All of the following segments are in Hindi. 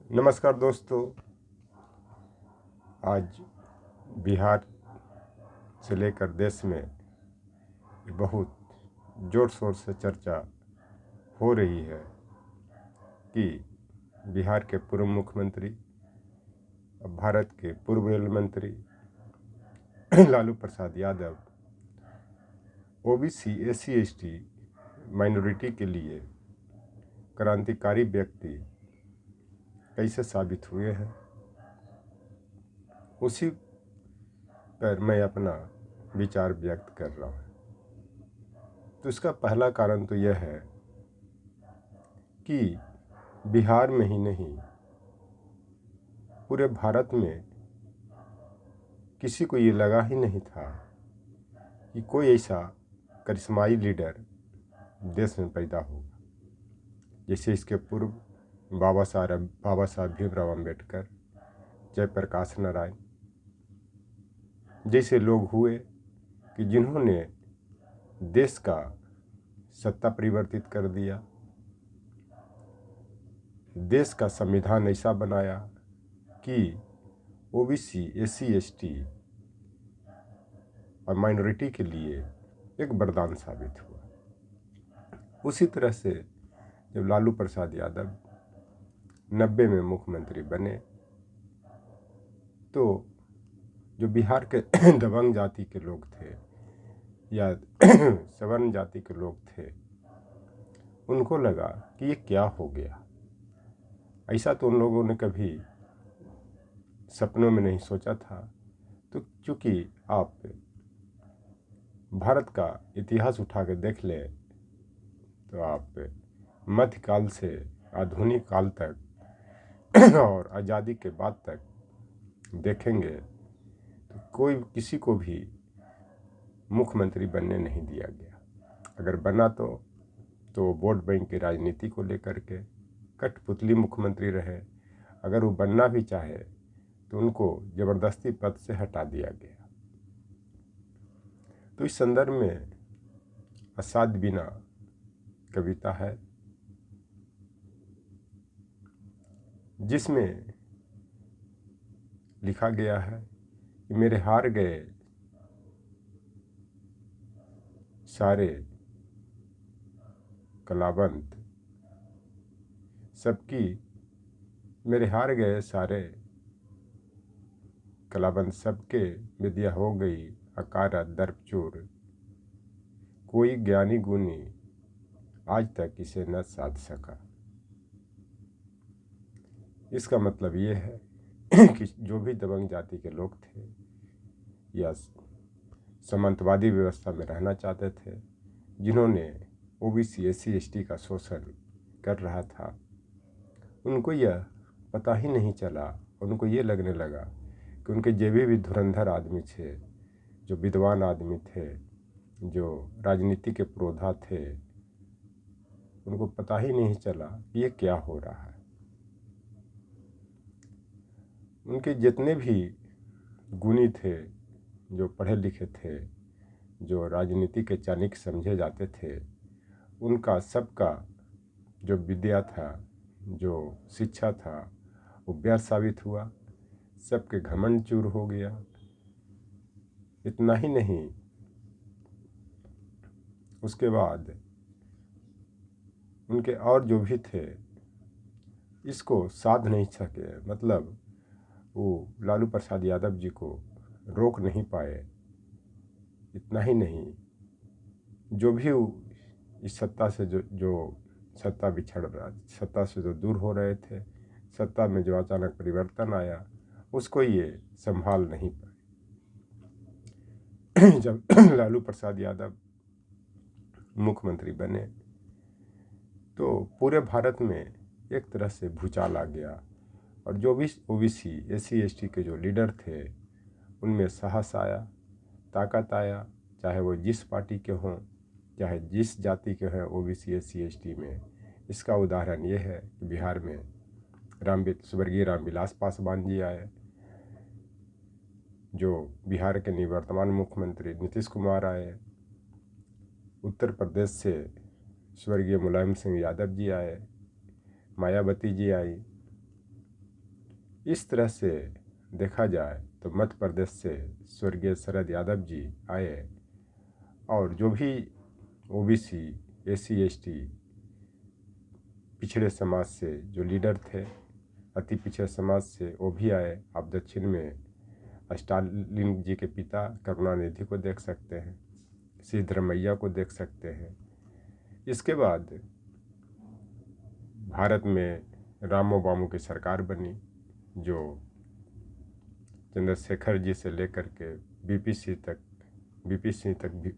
नमस्कार दोस्तों। आज बिहार से लेकर देश में बहुत ज़ोर शोर से चर्चा हो रही है कि बिहार के पूर्व मुख्यमंत्री और भारत के पूर्व रेल मंत्री Lalu Prasad Yadav OBC SC ST minority के लिए क्रांतिकारी व्यक्ति कैसे साबित हुए हैं, उसी पर मैं अपना विचार व्यक्त कर रहा हूँ। तो इसका पहला कारण तो यह है कि बिहार में ही नहीं पूरे भारत में किसी को ये लगा ही नहीं था कि कोई ऐसा करिश्माई लीडर देश में पैदा होगा। जैसे इसके पूर्व बाबा साहब भीमराव अम्बेडकर, जयप्रकाश नारायण जैसे लोग हुए कि जिन्होंने देश का सत्ता परिवर्तित कर दिया, देश का संविधान ऐसा बनाया कि ओबीसी एससी एसटी और माइनॉरिटी के लिए एक वरदान साबित हुआ। उसी तरह से जब लालू प्रसाद यादव 90 में मुख्यमंत्री बने तो जो बिहार के दबंग जाति के लोग थे या सवर्ण जाति के लोग थे, उनको लगा कि ये क्या हो गया। ऐसा तो उन लोगों ने कभी सपनों में नहीं सोचा था। तो चूँकि आप भारत का इतिहास उठा के देख ले तो आप मध्यकाल से आधुनिक काल तक और आज़ादी के बाद तक देखेंगे तो कोई किसी को भी मुख्यमंत्री बनने नहीं दिया गया। अगर बना तो वोट बैंक की राजनीति को लेकर के कठपुतली मुख्यमंत्री रहे। अगर वो बनना भी चाहे तो उनको ज़बरदस्ती पद से हटा दिया गया। तो इस संदर्भ में असाध्य बिना कविता है जिसमें लिखा गया है कि मेरे हार गए सारे कलावंत सबकी, मेरे हार गए सारे कलावंत सबके, विद्या हो गई अकारा दर्पचूर, कोई ज्ञानी गुणी आज तक इसे न साध सका। इसका मतलब ये है कि जो भी दबंग जाति के लोग थे या सामंतवादी व्यवस्था में रहना चाहते थे, जिन्होंने ओबीसी एससी एसटी का शोषण कर रहा था, उनको यह पता ही नहीं चला। उनको ये लगने लगा कि उनके जो भी धुरंधर आदमी थे, जो विद्वान आदमी थे, जो राजनीति के पुरोधा थे, उनको पता ही नहीं चला कि ये क्या हो रहा है। उनके जितने भी गुणी थे, जो पढ़े लिखे थे, जो राजनीति के चाणक्य समझे जाते थे, उनका सबका जो विद्या था, जो शिक्षा था, वो व्यर्थ साबित हुआ। सबके घमंड चूर हो गया। इतना ही नहीं, उसके बाद उनके और जो भी थे इसको साध नहीं सके। मतलब वो लालू प्रसाद यादव जी को रोक नहीं पाए। इतना ही नहीं, जो भी इस सत्ता से जो सत्ता बिछड़ रहा, सत्ता से जो दूर हो रहे थे, सत्ता में जो अचानक परिवर्तन आया, उसको ये संभाल नहीं पाए। जब लालू प्रसाद यादव मुख्यमंत्री बने तो पूरे भारत में एक तरह से भूचाल आ गया और जो भी ओबीसी एससी एसटी के जो लीडर थे उनमें साहस आया, ताकत आया, चाहे वो जिस पार्टी के हों, चाहे जिस जाति के हैं ओबीसी एससी एसटी में। इसका उदाहरण ये है कि बिहार में स्वर्गीय रामविलास पासवान जी आए, जो बिहार के निवर्तमान मुख्यमंत्री नीतीश कुमार आए, उत्तर प्रदेश से स्वर्गीय मुलायम सिंह यादव जी आए, मायावती जी आई, इस तरह से देखा जाए तो मध्य प्रदेश से स्वर्गीय शरद यादव जी आए और जो भी ओबीसी, एससी, एसटी, पिछड़े समाज से जो लीडर थे, अति पिछड़े समाज से, वो भी आए। आप दक्षिण में स्टालिन जी के पिता करुणानिधि को देख सकते हैं, सिद्धरमैया को देख सकते हैं। इसके बाद भारत में रामो बामू की सरकार बनी, जो चंद्रशेखर जी से लेकर के बीपी सिंह तक भी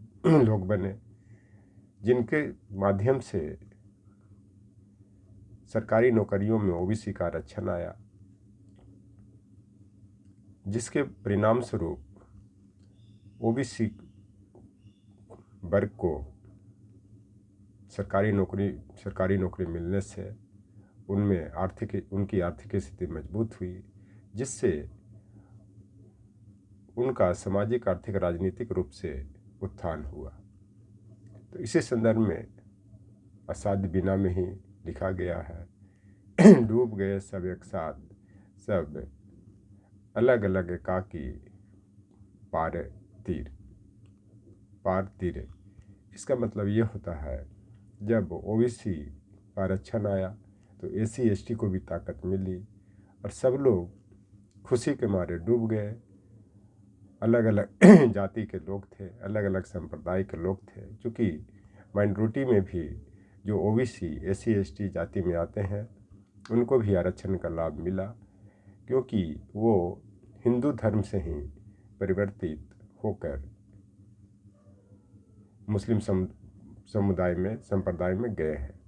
लोग बने, जिनके माध्यम से सरकारी नौकरियों में ओबीसी का आरक्षण आया, जिसके परिणाम स्वरूप ओबीसी वर्ग को सरकारी नौकरी मिलने से उनकी आर्थिक स्थिति मजबूत हुई, जिससे उनका सामाजिक, आर्थिक, राजनीतिक रूप से उत्थान हुआ। तो इसी संदर्भ में असाध्य बीना में ही लिखा गया है, डूब गए सब एक साथ, सब अलग अलग एकाकी पार तीर। इसका मतलब ये होता है, जब ओबीसी का आरक्षण आया तो एससी एसटी को भी ताकत मिली और सब लोग खुशी के मारे डूब गए। अलग अलग जाति के लोग थे, अलग अलग संप्रदाय के लोग थे, क्योंकि माइनॉरिटी में भी जो ओबीसी, एससी, एसटी जाति में आते हैं, उनको भी आरक्षण का लाभ मिला, क्योंकि वो हिंदू धर्म से ही परिवर्तित होकर मुस्लिम संप्रदाय में गए हैं,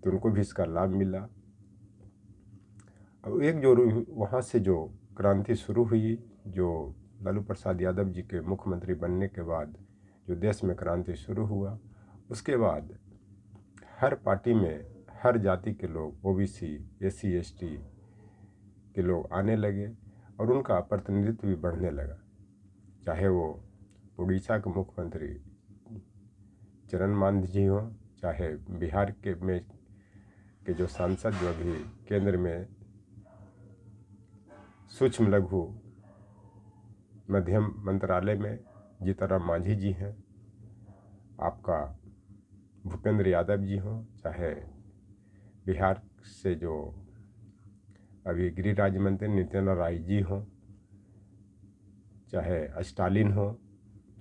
तो उनको भी इसका लाभ मिला। अब एक जो वहाँ से जो क्रांति शुरू हुई, जो लालू प्रसाद यादव जी के मुख्यमंत्री बनने के बाद जो देश में क्रांति शुरू हुआ, उसके बाद हर पार्टी में हर जाति के लोग, ओबीसी, एससी, एसटी के लोग आने लगे और उनका प्रतिनिधित्व भी बढ़ने लगा। चाहे वो उड़ीसा के मुख्यमंत्री चरण मांझी जी हों, चाहे बिहार के जो सांसद जो अभी केंद्र में सूक्ष्म लघु मध्यम मंत्रालय में जीतनराम मांझी जी हैं, आपका भूपेंद्र यादव जी हों, चाहे बिहार से जो अभी गृह राज्य मंत्री नित्यानंद राय जी हों, चाहे स्टालिन हो,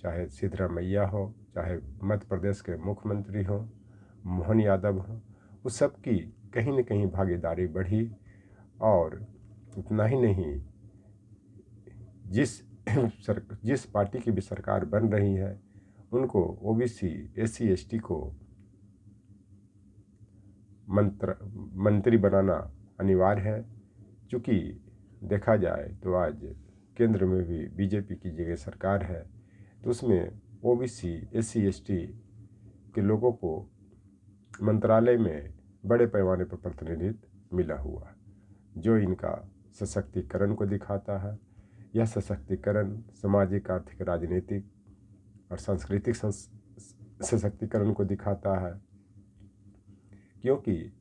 चाहे सिद्धरमैया हो, चाहे मध्य प्रदेश के मुख्यमंत्री हों मोहन यादव हों, उस सब की कहीं न कहीं भागीदारी बढ़ी। और उतना ही नहीं, जिस पार्टी की भी सरकार बन रही है, उनको ओबीसी, एससी, एसटी को मंत्री बनाना अनिवार्य है, क्योंकि देखा जाए तो आज केंद्र में भी बीजेपी की जगह सरकार है, तो उसमें ओबीसी, एससी, एसटी के लोगों को मंत्रालय में बड़े पैमाने पर प्रतिनिधित्व मिला हुआ, जो इनका सशक्तिकरण को दिखाता है। यह सशक्तिकरण सामाजिक, आर्थिक, राजनीतिक और सांस्कृतिक सशक्तिकरण को दिखाता है, क्योंकि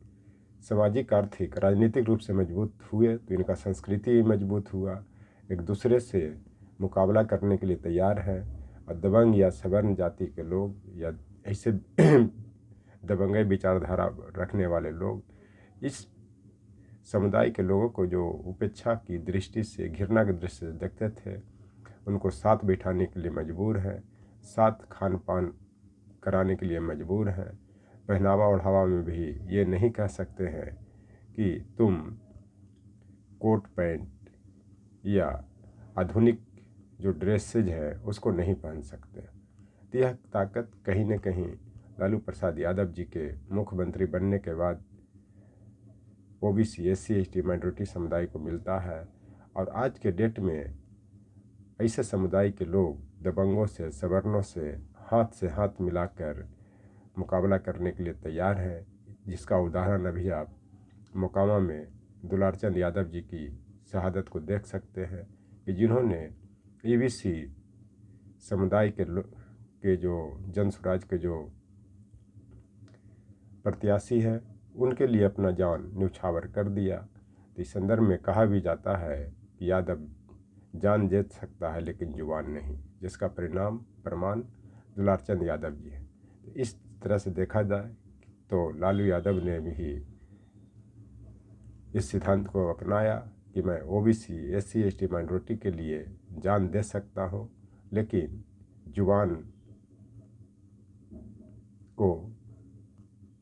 सामाजिक, आर्थिक, राजनीतिक रूप से मजबूत हुए तो इनका संस्कृति भी मजबूत हुआ, एक दूसरे से मुकाबला करने के लिए तैयार है। और दबंग या सवर्ण जाति के लोग या ऐसे दबंगई विचारधारा रखने वाले लोग इस समुदाय के लोगों को जो उपेक्षा की दृष्टि से, घृणा की दृष्टि से देखते थे, उनको साथ बिठाने के लिए मजबूर हैं, साथ खान पान कराने के लिए मजबूर हैं। पहनावा ओढ़ावा में भी ये नहीं कह सकते हैं कि तुम कोट पैंट या आधुनिक जो ड्रेसेज है उसको नहीं पहन सकते। तो यह ताकत कहीं न कहीं लालू प्रसाद यादव जी के मुख्यमंत्री बनने के बाद ओबीसी, एससी, एसटी, माइनॉरिटी समुदाय को मिलता है। और आज के डेट में ऐसे समुदाय के लोग दबंगों से, सवर्णों से हाथ मिलाकर मुकाबला करने के लिए तैयार हैं, जिसका उदाहरण अभी आप मोकामा में दुलारचंद यादव जी की शहादत को देख सकते हैं, कि जिन्होंने ओबीसी समुदाय के जो जन स्वराज के जो प्रत्याशी है, उनके लिए अपना जान न्यौछावर कर दिया। तो इस संदर्भ में कहा भी जाता है कि यादव जान दे सकता है लेकिन जुबान नहीं, जिसका प्रमाण दुलारचंद यादव जी है। तो इस तरह से देखा जाए तो लालू यादव ने भी इस सिद्धांत को अपनाया कि मैं ओबीसी एससी एसटी माइनॉरिटी के लिए जान दे सकता हूँ, लेकिन जुबान को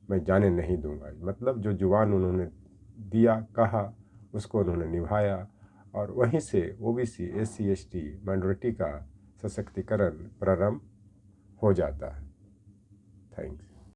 मैं जाने नहीं दूंगा। मतलब जो जुबान उन्होंने दिया, कहा, उसको उन्होंने निभाया, और वहीं से ओबीसी एससी एसटी माइनॉरिटी का सशक्तिकरण प्रारंभ हो जाता है। थैंक्स।